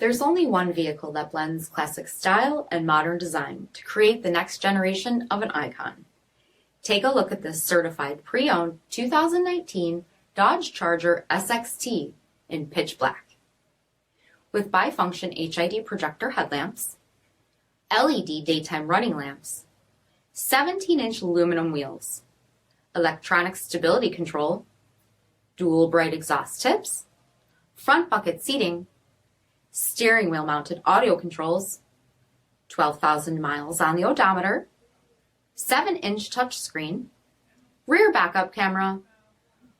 There's only one vehicle that blends classic style and modern design to create the next generation of an icon. Take a look at this certified pre-owned 2019 Dodge Charger SXT in pitch black. With bifunction HID projector headlamps, LED daytime running lamps, 17-inch aluminum wheels, electronic stability control, dual bright exhaust tips, front bucket seating, steering wheel mounted audio controls, 12,000 miles on the odometer, 7-inch touchscreen, rear backup camera,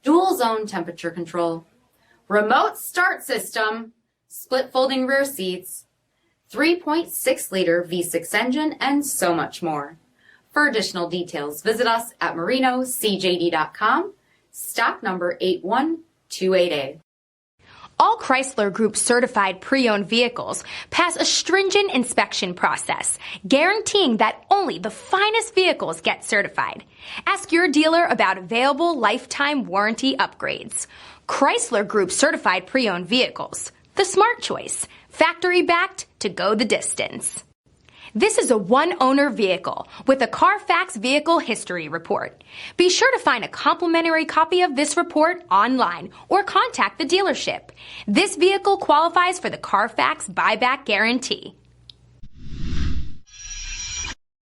dual zone temperature control, remote start system, split folding rear seats, 3.6-liter V6 engine, and so much more. For additional details, visit us at marinocjd.com, stock number 81288A. All Chrysler Group certified pre-owned vehicles pass a stringent inspection process, guaranteeing that only the finest vehicles get certified. Ask your dealer about available lifetime warranty upgrades. Chrysler Group certified pre-owned vehicles, the smart choice, factory backed to go the distance. This is a one-owner vehicle with a Carfax Vehicle History Report. Be sure to find a complimentary copy of this report online or contact the dealership. This vehicle qualifies for the Carfax Buyback Guarantee.